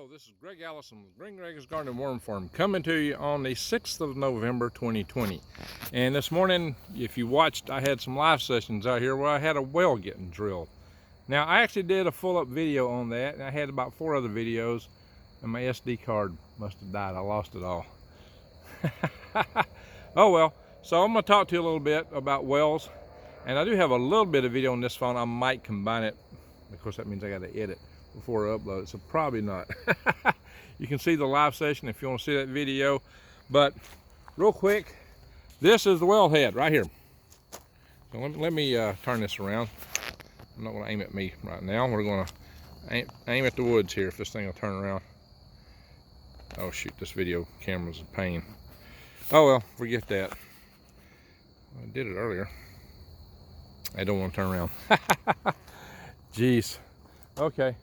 Hello, this is Greg Allison with Green Greg's Garden and Worm Farm, coming to you on the 6th of November 2020. And this morning, if you watched, I had some live sessions out here where I had a well getting drilled. Now, I actually did a full-up video on that, and I had about 4 other videos, and my SD card must have died. I lost it all. Oh well, so I'm going to talk to you a little bit about wells, and I do have a little bit of video on this phone. I might combine it. Of course, that means I got to edit before I upload it, so probably not. You can see the live session if you want to see that video, but real quick, this is the wellhead right here. So let me turn this around. I'm not going to aim at me right now. We're going to aim at the woods here if this thing will turn around. Oh shoot, this video camera's a pain. Oh well, forget that. I did it earlier. I don't want to turn around. Jeez. Okay.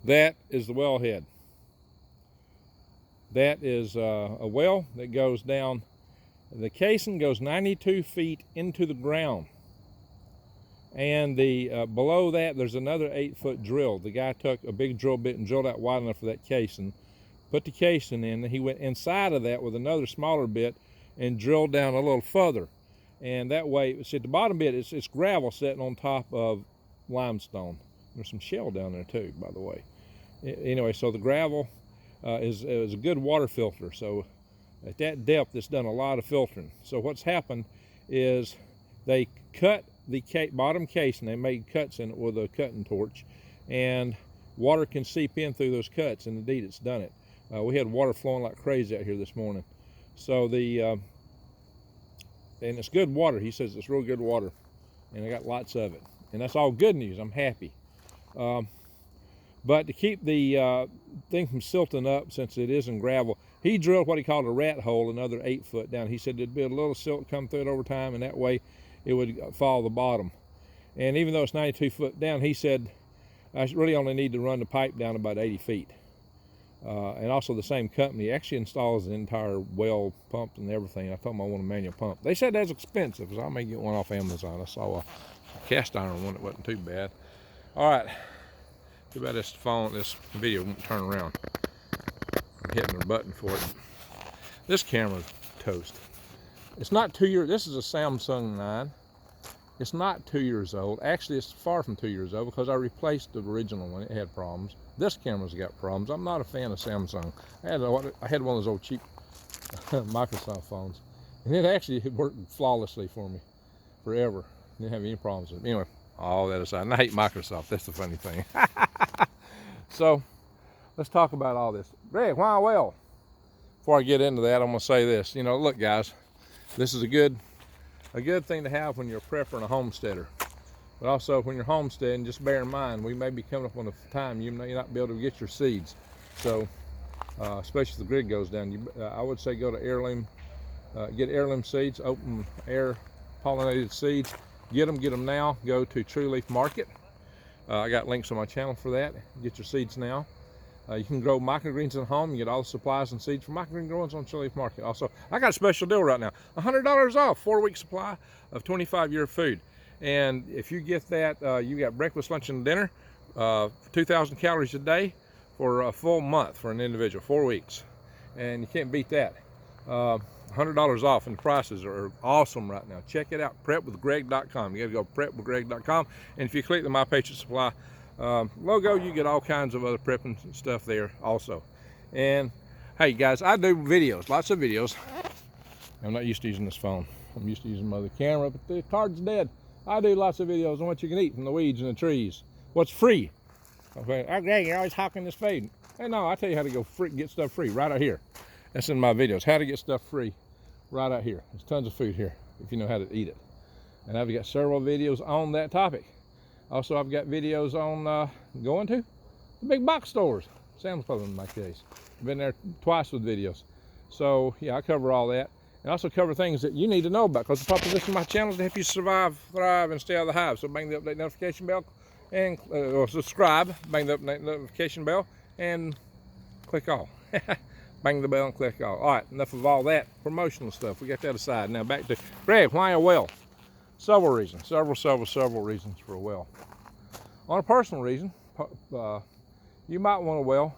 That is the wellhead. That is a well that goes down. The casing goes 92 feet into the ground. And the below that, there's another 8-foot drill. The guy took a big drill bit and drilled out wide enough for that casing. Put the casing in, and he went inside of that with another smaller bit and drilled down a little further. And that way, see at the bottom bit, it's gravel sitting on top of limestone. There's some shell down there too, by the way. Anyway, so the gravel is a good water filter. So at that depth, it's done a lot of filtering. So what's happened is they cut the bottom casing. They made cuts in it with a cutting torch, and water can seep in through those cuts, and indeed it's done it. We had water flowing like crazy out here this morning. So and it's good water. He says it's real good water, and I got lots of it. And that's all good news. I'm happy. But to keep the thing from silting up, since it is in gravel, he drilled what he called a rat hole, another 8 foot down. He said there'd be a little silt come through it over time, and that way it would follow the bottom. And even though it's 92 foot down, he said I really only need to run the pipe down about 80 feet. And also the same company actually installs the entire well pump and everything. I told them I want a manual pump. They said that's expensive, so I may get one off Amazon. I saw a cast iron one that wasn't too bad. All right, too bad this video won't turn around. I'm hitting the button for it. This camera's toast. It's not 2 years. This is a Samsung 9. It's not 2 years old. Actually, it's far from 2 years old because I replaced the original one. It had problems. This camera's got problems. I'm not a fan of Samsung. I had one of those old cheap Microsoft phones, and it actually worked flawlessly for me forever. Didn't have any problems with it. Anyway, all that aside, and I hate Microsoft. That's the funny thing. So let's talk about all this. Greg, why a well? Before I get into that, I'm going to say this. You know, look, guys, this is a good thing to have when you're a prepper and a homesteader. But also when you're homesteading, just bear in mind, we may be coming up on a time you may not be able to get your seeds. So, especially if the grid goes down, I would say go to heirloom, get heirloom seeds, open air pollinated seeds. Get them now. Go to True Leaf Market. I got links on my channel for that. Get your seeds now. You can grow microgreens at home. You get all the supplies and seeds for microgreen growers on True Leaf Market. Also, I got a special deal right now. $100 off, 4-week supply of 25-year food. And if you get that, you got breakfast, lunch, and dinner, 2,000 calories a day for a full month for an individual, 4 weeks. And you can't beat that. $100 off, and the prices are awesome right now. Check it out, prepwithgreg.com. You got to go prepwithgreg.com. And if you click the My Patient Supply logo, you get all kinds of other prepping stuff there also. And hey guys, I do videos, lots of videos. I'm not used to using this phone. I'm used to using my other camera, but the card's dead. I do lots of videos on what you can eat from the weeds and the trees. What's free? Okay, oh, Greg, you're always hawking this food. Hey, no, I tell you how to go get stuff free right out here. That's in my videos. How to get stuff free right out here. There's tons of food here if you know how to eat it. And I've got several videos on that topic. Also, I've got videos on going to the big box stores. Sam's Club in my case. I've been there twice with videos. So yeah, I cover all that. And also cover things that you need to know about, because the proposition of my channel is to help you survive, thrive, and stay out of the hive. So bang the update notification bell and or subscribe, bang the update notification bell, and click all. Bang the bell and click all. All right, enough of all that promotional stuff. We got that aside. Now back to Greg, why a well? Several reasons. Several reasons for a well. On a personal reason, you might want a well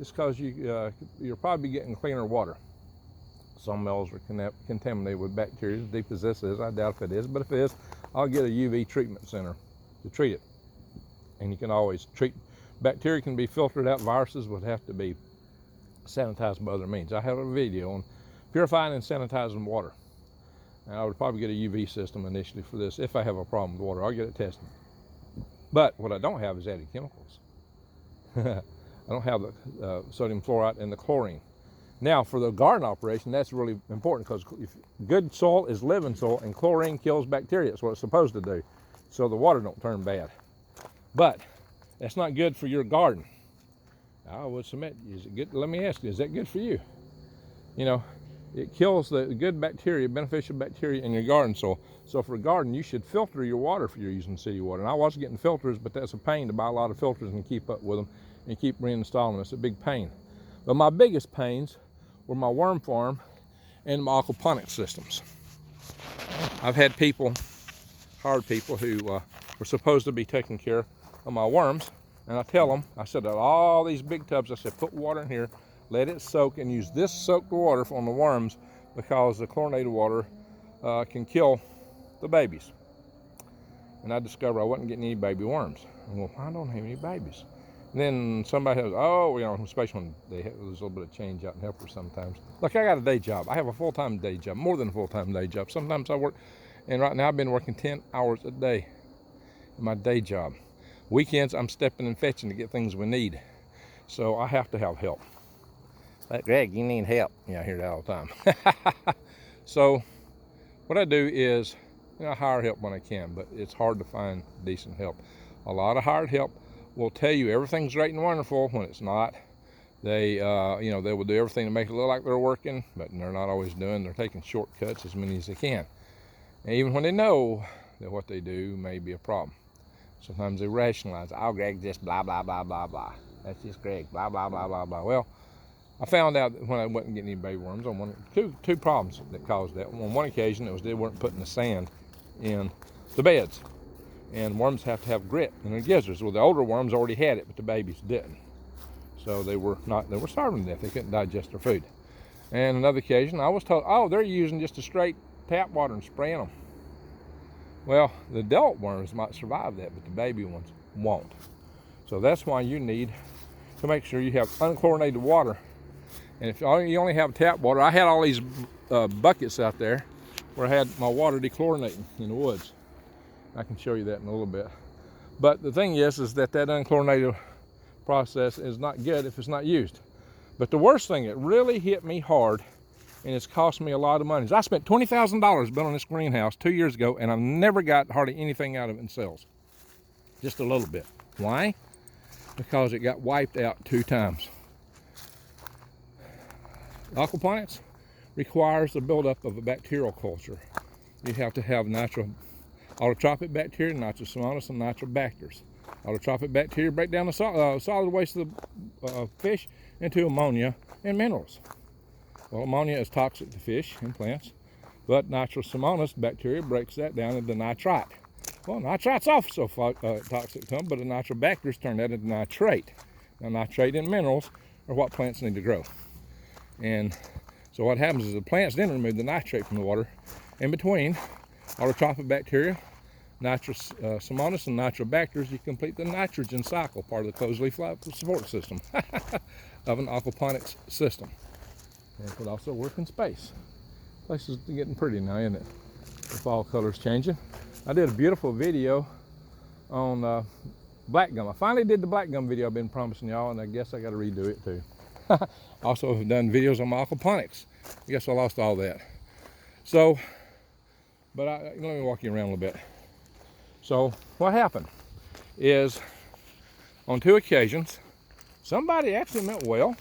just because you'll probably be getting cleaner water. Some wells are contaminated with bacteria, as deep as this is. I doubt if it is, but if it is, I'll get a UV treatment center to treat it. And you can always treat, bacteria can be filtered out, viruses would have to be sanitized by other means. I have a video on purifying and sanitizing water. And I would probably get a UV system initially for this if I have a problem with water. I'll get it tested. But what I don't have is added chemicals. I don't have the sodium fluoride and the chlorine. Now, for the garden operation, that's really important because good soil is living soil, and chlorine kills bacteria. That's what it's supposed to do, so the water don't turn bad. But that's not good for your garden. I would submit, is it good? Let me ask you, is that good for you? You know, it kills the good bacteria, beneficial bacteria in your garden soil. So for a garden, you should filter your water if you're using city water. And I was getting filters, but that's a pain to buy a lot of filters and keep up with them and keep reinstalling them. It's a big pain. But my biggest pains were my worm farm and my aquaponics systems. I've had people, hired people who were supposed to be taking care of my worms, and I tell them, I said, all these big tubs, I said, put water in here, let it soak, and use this soaked water on the worms because the chlorinated water can kill the babies. And I discovered I wasn't getting any baby worms. Well, I don't have any babies. And then somebody has, oh, you know, especially when there's a little bit of change out in helpers sometimes. Look, I got a day job. I have a full-time day job, more than a full-time day job. Sometimes I work, and right now I've been working 10 hours a day in my day job. Weekends, I'm stepping and fetching to get things we need. So I have to have help. Like, Greg, you need help. Yeah, I hear that all the time. So what I do is, you know, I hire help when I can, but it's hard to find decent help. A lot of hired help will tell you everything's great and wonderful when it's not. They, you know, they will do everything to make it look like they're working, but they're not always doing. They're taking shortcuts, as many as they can. And even when they know that what they do may be a problem, sometimes they rationalize. Oh, Greg, just blah, blah, blah, blah, blah. That's just Greg, blah, blah, blah, blah, blah. Well, I found out that when I wasn't getting any baby worms, on two problems that caused that. On one occasion, it was they weren't putting the sand in the beds. And worms have to have grit in their gizzards. Well, the older worms already had it, but the babies didn't. So they were starving to death. They couldn't digest their food. And another occasion, I was told, oh, they're using just a straight tap water and spraying them. Well, the adult worms might survive that, but the baby ones won't. So that's why you need to make sure you have unchlorinated water. And if you only have tap water, I had all these buckets out there where I had my water dechlorinating in the woods. I can show you that in a little bit. But the thing is that unchlorinated process is not good if it's not used. But the worst thing that really hit me hard, and it's cost me a lot of money, is I spent $20,000 building this greenhouse 2 years ago, and I've never got hardly anything out of it in sales. Just a little bit. Why? Because it got wiped out 2 times. Aquaponics requires the buildup of a bacterial culture. You have to have natural autotrophic bacteria, nitrosomonas, and nitrobacters. Autotrophic bacteria break down the solid waste of the fish into ammonia and minerals. Well, ammonia is toxic to fish and plants, but nitrosomonas bacteria breaks that down into nitrite. Well, nitrite's also toxic to them, but the nitrobacters turn that into nitrate. Now, nitrate and minerals are what plants need to grow. And so what happens is the plants then remove the nitrate from the water. In between autotrophic bacteria, nitrosomonas, and nitrobacters, you complete the nitrogen cycle, part of the closed leaf life support system of an aquaponics system. And it could also work in space. Place is getting pretty now, isn't it? The fall colors changing. I did a beautiful video on black gum. I finally did the black gum video I've been promising y'all, and I guess I got to redo it too. Also have done videos on my aquaponics. I guess I lost all that. So, but let me walk you around a little bit. So what happened is on 2 occasions, somebody actually meant well.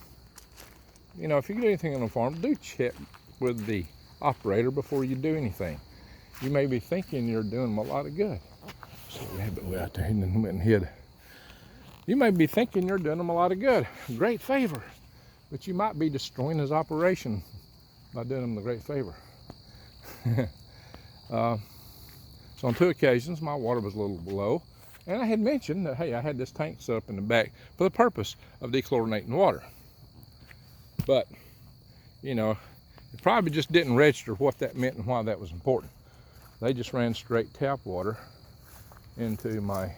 You know, if you do anything on a farm, do check with the operator before you do anything. You may be thinking you're doing them a lot of good. So the rabbit way out there and then went and hid. You may be thinking you're doing them a lot of good, great favor, but you might be destroying his operation by doing him the great favor. So on 2 occasions, my water was a little low, and I had mentioned that, hey, I had this tank set up in the back for the purpose of dechlorinating water. But, you know, it probably just didn't register what that meant and why that was important. They just ran straight tap water into my,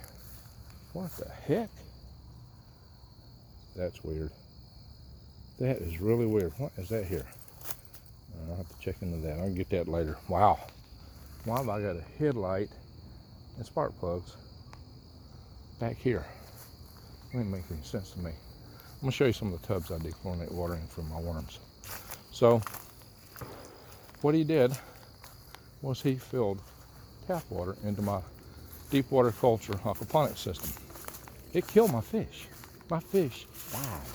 what the heck? That's weird. That is really weird. What is that here? I'll have to check into that. I'll get that later. Wow. Why have I got a headlight and spark plugs back here? That doesn't make any sense to me. I'm going to show you some of the tubs I dechlorinate water in for my worms. So, what he did was he filled tap water into my deep water culture aquaponics system. It killed my fish. My fish died.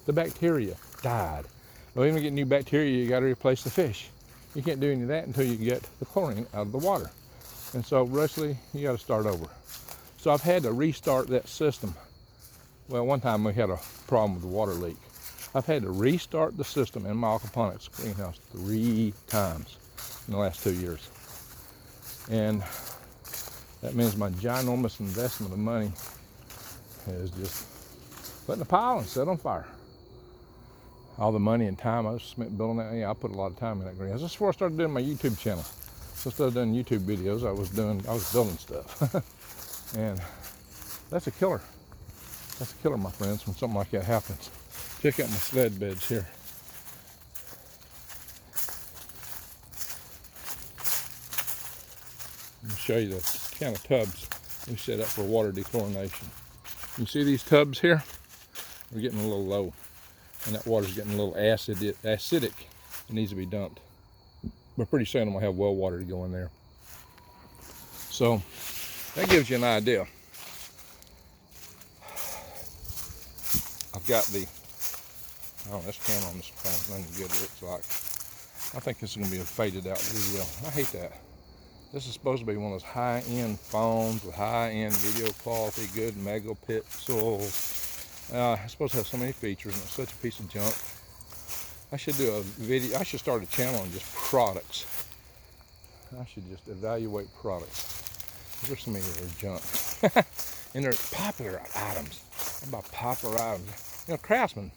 The bacteria died. Well, even to get new bacteria, you got to replace the fish. You can't do any of that until you get the chlorine out of the water. And so, Rushley, you got to start over. So I've had to restart that system. Well, one time we had a problem with the water leak. I've had to restart the system in my aquaponics greenhouse 3 times in the last 2 years. And that means my ginormous investment of money is just put in a pile and set on fire. All the money and time I spent building that, yeah, I put a lot of time in that greenhouse. This is before I started doing my YouTube channel. So instead of doing YouTube videos, I was building stuff. And that's a killer. That's a killer, my friends, when something like that happens. Check out my sled beds here. Let me show you the kind of tubs we set up for water dechlorination. You see these tubs here? We're getting a little low, and that water's getting a little acidic. It needs to be dumped. But pretty soon I'm gonna have well water to go in there. So that gives you an idea. I've got the, oh, this camera on this phone is good. It looks like. I think this is gonna be a faded out video. I hate that. This is supposed to be one of those high-end phones with high-end video quality, good megapixels. It's supposed to have so many features, and it's such a piece of junk. I should do a video. I should start a channel on just products. I should just evaluate products. There's so many that are junk. And they're popular items. What about popular items? You know, Craftsman.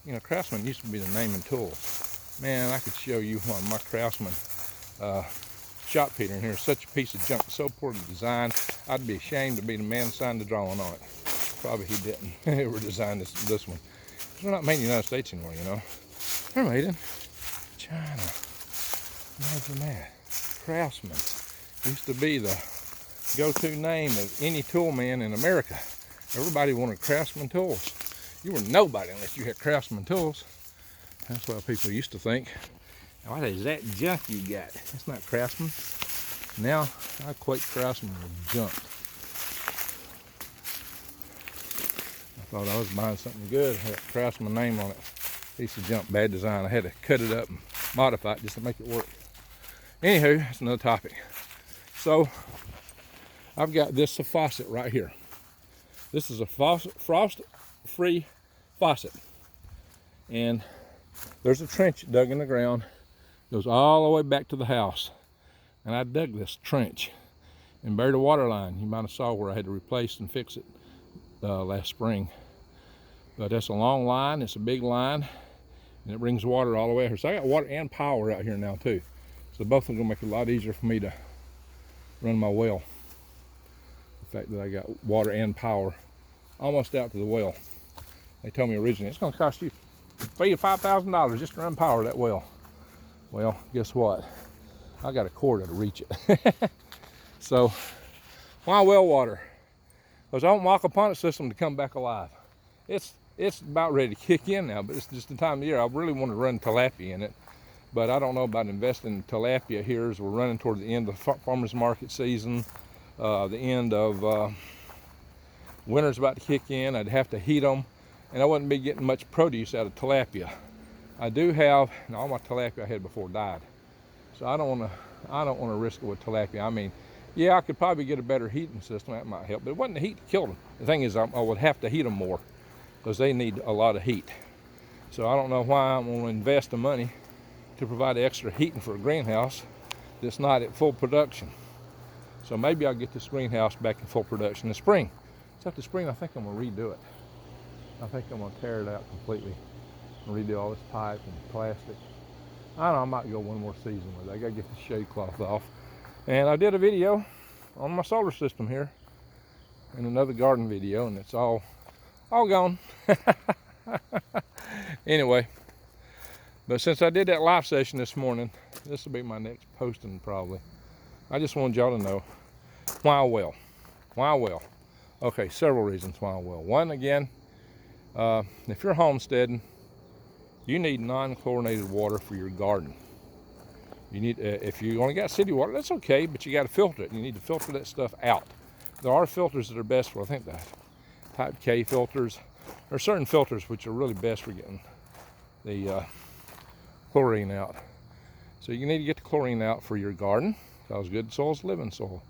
You know, Craftsman used to be the name and tools. Man, I could show you one of my Craftsman shot Peter in here. Such a piece of junk, so poorly designed. I'd be ashamed to be the man signed the drawing on it. Probably he didn't. Whoever designed this one. They're not made in the United States anymore, you know. They're made in China. Imagine that. Craftsman used to be the go-to name of any tool man in America. Everybody wanted Craftsman tools. You were nobody unless you had Craftsman tools. That's what people used to think. What is that junk you got? That's not Craftsman. Now I equate Craftsman with junk. I thought I was buying something good, had a Craftsman name on it. Piece of junk, bad design. I had to cut it up and modify it just to make it work. Anywho, that's another topic. So I've got this faucet right here. This is a frost-free faucet. And there's a trench dug in the ground. Goes all the way back to the house. And I dug this trench and buried a water line. You might have saw where I had to replace and fix it last spring. But that's a long line, it's a big line, and it brings water all the way here. So I got water and power out here now too. So both of them gonna make it a lot easier for me to run my well. The fact that I got water and power almost out to the well. They told me originally it's gonna cost you $3,000 to $5,000 just to run power to that well. Well, guess what? I got a cord that'll reach it. So, why well water? Because I want my aquaponics system to come back alive. It's about ready to kick in now, but it's just the time of year. I really want to run tilapia in it, but I don't know about investing in tilapia here as we're running toward the end of the farmer's market season. The end of winter's about to kick in. I'd have to heat them, and I wouldn't be getting much produce out of tilapia. I do have, and all my tilapia I had before died, so I don't want to risk it with tilapia. I mean, yeah, I could probably get a better heating system. That might help, but it wasn't the heat that killed them. The thing is, I would have to heat them more because they need a lot of heat. So I don't know why I'm going to invest the money to provide extra heating for a greenhouse that's not at full production. So maybe I'll get this greenhouse back in full production in the spring. So after spring, I think I'm going to redo it. I think I'm going to tear it out completely redo all this pipe and plastic. I don't know, I might go one more season with it. I gotta get the shade cloth off. And I did a video on my solar system here and another garden video, and it's all gone. Anyway, but since I did that live session this morning, this will be my next posting probably. I just wanted y'all to know why well. Why well? Okay, several reasons why well. One, again, if you're homesteading, you need non-chlorinated water for your garden. You need, if you only got city water, that's okay, but you got to filter it. You need to filter that stuff out. There are filters that are best for, I think, the type K filters. There are certain filters which are really best for getting the chlorine out. So you need to get the chlorine out for your garden, because good soil is living soil.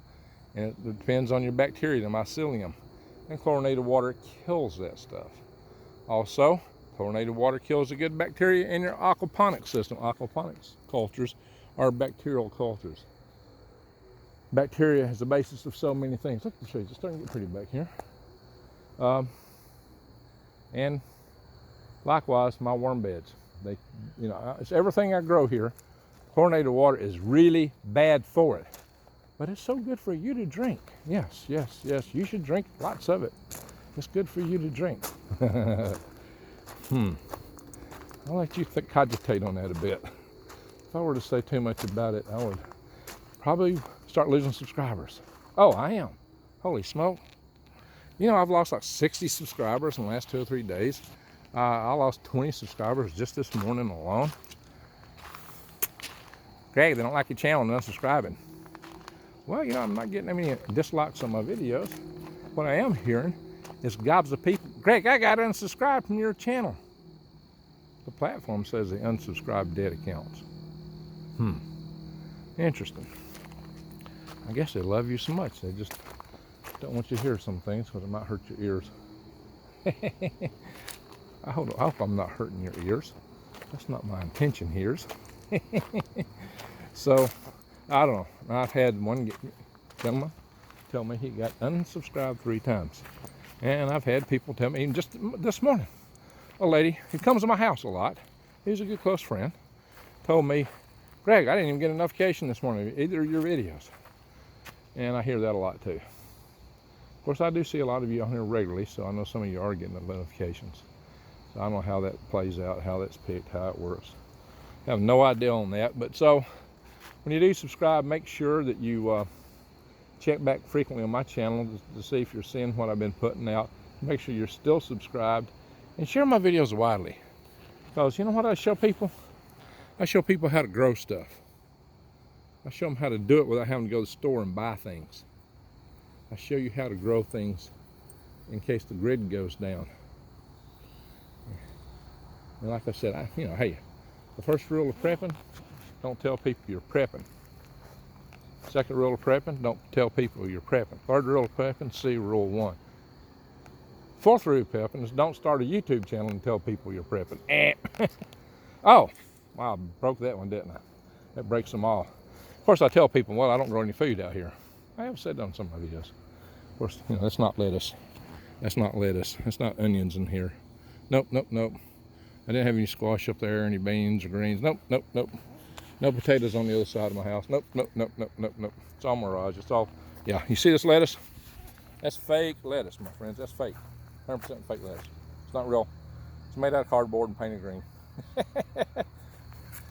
And it depends on your bacteria, the mycelium. And chlorinated water kills that stuff. Also, chlorinated water kills the good bacteria in your aquaponics system. Aquaponics cultures are bacterial cultures. Bacteria is the basis of so many things. Look at the trees, it's starting to get pretty back here. And likewise, my worm beds. They, you know, it's everything I grow here. Chlorinated water is really bad for it, but it's so good for you to drink. Yes, yes, yes, you should drink lots of it. It's good for you to drink. I'll let you cogitate on that a bit. If I were to say too much about it, I would probably start losing subscribers. Oh, I am. Holy smoke. You know, I've lost like 60 subscribers in the last 2 or 3 days. I lost 20 subscribers just this morning alone. Greg, they don't like your channel and unsubscribing. Well, you know, I'm not getting any dislikes on my videos. What I am hearing is gobs of people. Greg, I got unsubscribed from your channel. The platform says they unsubscribe dead accounts. Interesting. I guess they love you so much. They just don't want you to hear some things because it might hurt your ears. I hope I'm not hurting your ears. That's not my intention here. So, I don't know. I've had one gentleman tell me he got unsubscribed 3 times. And I've had people tell me, even just this morning, a lady who comes to my house a lot, who's a good close friend, told me, Greg, I didn't even get a notification this morning of either of your videos. And I hear that a lot too. Of course, I do see a lot of you on here regularly, so I know some of you are getting the notifications. So I don't know how that plays out, how that's picked, how it works. I have no idea on that. But so, when you do subscribe, make sure that you check back frequently on my channel to see if you're seeing what I've been putting out. Make sure you're still subscribed and share my videos widely. Because you know what I show people? I show people how to grow stuff. I show them how to do it without having to go to the store and buy things. I show you how to grow things in case the grid goes down. And like I said, hey, the first rule of prepping, don't tell people you're prepping. Second rule of prepping, don't tell people you're prepping. Third rule of prepping, see rule 1. Fourth rule of prepping is don't start a YouTube channel and tell people you're prepping. Oh, wow, I broke that one, didn't I? That breaks them all. Of course, I tell people, well, I don't grow any food out here. I have said that on some of my videos. Of course, you know, that's not lettuce. That's not lettuce. That's not onions in here. Nope, nope, nope. I didn't have any squash up there, any beans or greens. Nope, nope, nope. No potatoes on the other side of my house. Nope, nope, nope, nope, nope, nope. It's all mirage. It's all, yeah. You see this lettuce? That's fake lettuce, my friends. That's fake. 100% fake lettuce. It's not real. It's made out of cardboard and painted green.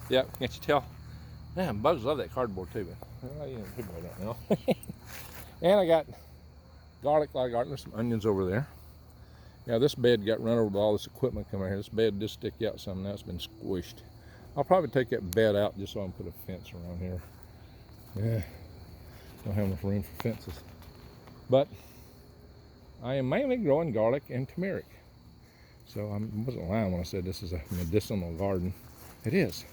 Yeah, can't you tell? Man, bugs love that cardboard too. Well, you know, people don't know. And I got garlic, there's some onions over there. Now this bed got run over by all this equipment coming here. This bed did stick out some, now it's been squished. I'll probably take that bed out just so I can put a fence around here. Yeah, don't have enough room for fences. But I am mainly growing garlic and turmeric. So I wasn't lying when I said this is a medicinal garden. It is.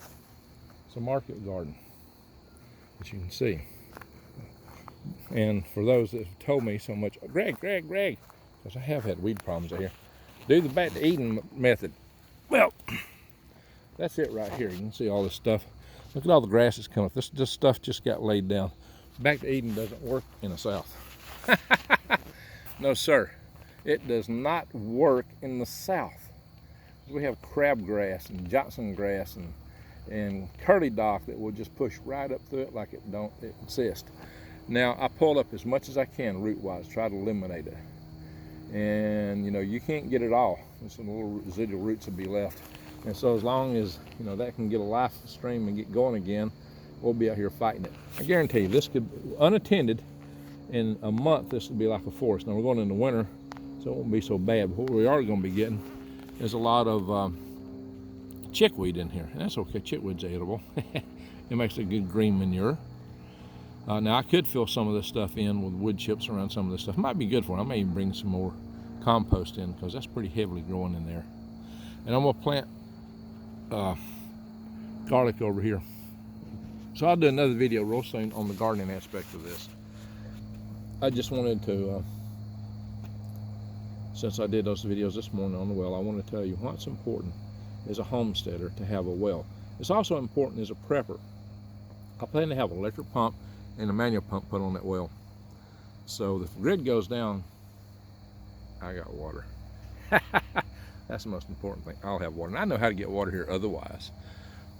It's a market garden, as you can see. And for those that have told me so much, Greg, because I have had weed problems out here, do the back to Eden method. Well, that's it right here. You can see all this stuff. Look at all the grass that's coming up. This stuff just got laid down. Back to Eden doesn't work in the south. No, sir. It does not work in the south. We have crabgrass and Johnson grass and curly dock that will just push right up through it like it don't exist. Now I pull up as much as I can root wise, try to eliminate it. And you know, you can't get it all. There's some little residual roots will be left. And so as long as, you know, that can get a life stream and get going again, we'll be out here fighting it. I guarantee you, this could, unattended, in a month, this will be like a forest. Now we're going into winter, so it won't be so bad. But what we are going to be getting is a lot of chickweed in here. And that's okay, chickweed's edible. It makes a good green manure. Now I could fill some of this stuff in with wood chips around some of this stuff. It might be good for it. I may even bring some more compost in because that's pretty heavily growing in there. And I'm going to plant garlic over here. So I'll do another video real soon on the gardening aspect of this. I just wanted to, since I did those videos this morning on the well, I want to tell you what's important as a homesteader to have a well. It's also important as a prepper. I plan to have an electric pump and a manual pump put on that well. So if the grid goes down, I got water. That's the most important thing. I'll have water. And I know how to get water here otherwise,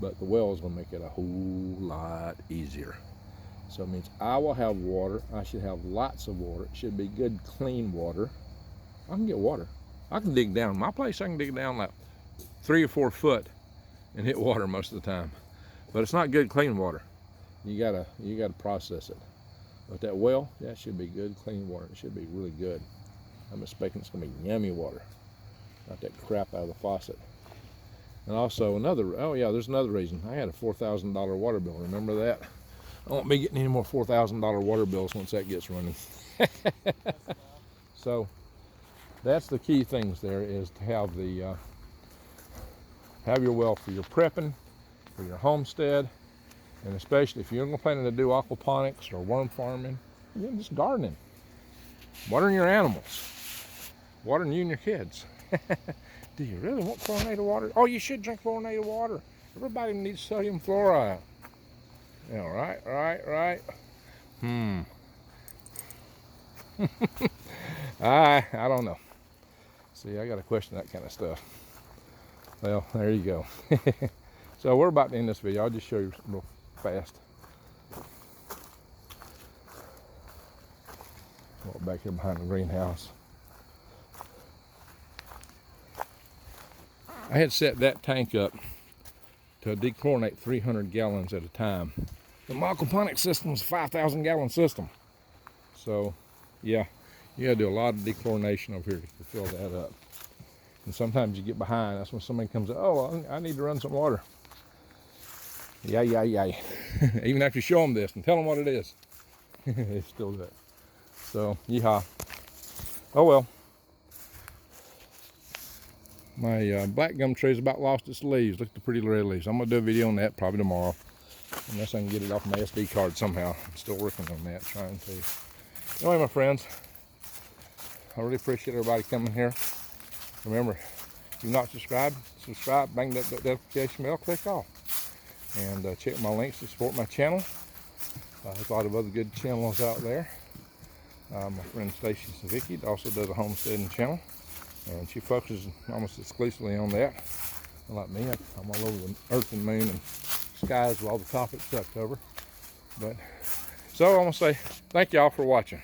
but the well is going to make it a whole lot easier. So it means I will have water. I should have lots of water. It should be good, clean water. I can get water. I can dig down. My place, I can dig down like 3 or 4 foot and hit water most of the time. But it's not good, clean water. You gotta process it. But that well, that should be good, clean water. It should be really good. I'm expecting it's gonna be yummy water, not that crap out of the faucet. And also there's another reason. I had a $4,000 water bill. Remember that? I won't be getting any more $4,000 water bills once that gets running. So that's the key things there, is to have the have your well for your prepping, for your homestead. And especially if you're planning to do aquaponics or worm farming, you're just gardening, watering your animals, watering you and your kids. Do you really want chlorinated water? Oh, you should drink chlorinated water. Everybody needs sodium fluoride. Yeah, right. I don't know. See, I got to question that kind of stuff. Well, there you go. So we're about to end this video. I'll just show you real fast. Walk back here behind the greenhouse. I had set that tank up to dechlorinate 300 gallons at a time. The Aquaponics system is a 5,000 gallon system. So yeah, you gotta do a lot of dechlorination over here to fill that up. And sometimes you get behind. That's when somebody comes up, oh, I need to run some water. Yeah. Even after you show them this and tell them what it is, they still do it. So, yeehaw. Oh well. My black gum tree's about lost its leaves. Look at the pretty red leaves. I'm going to do a video on that probably tomorrow, unless I can get it off my SD card somehow. I'm still working on that, trying to. Anyway, my friends, I really appreciate everybody coming here. Remember, if you're not subscribed, bang that notification bell, click off. And check my links to support my channel. There's a lot of other good channels out there. My friend Stacy Savicki also does a homesteading channel, and she focuses almost exclusively on that. Like me, I'm all over the earth and moon and skies with all the topics I cover. But so I'm gonna say thank y'all for watching.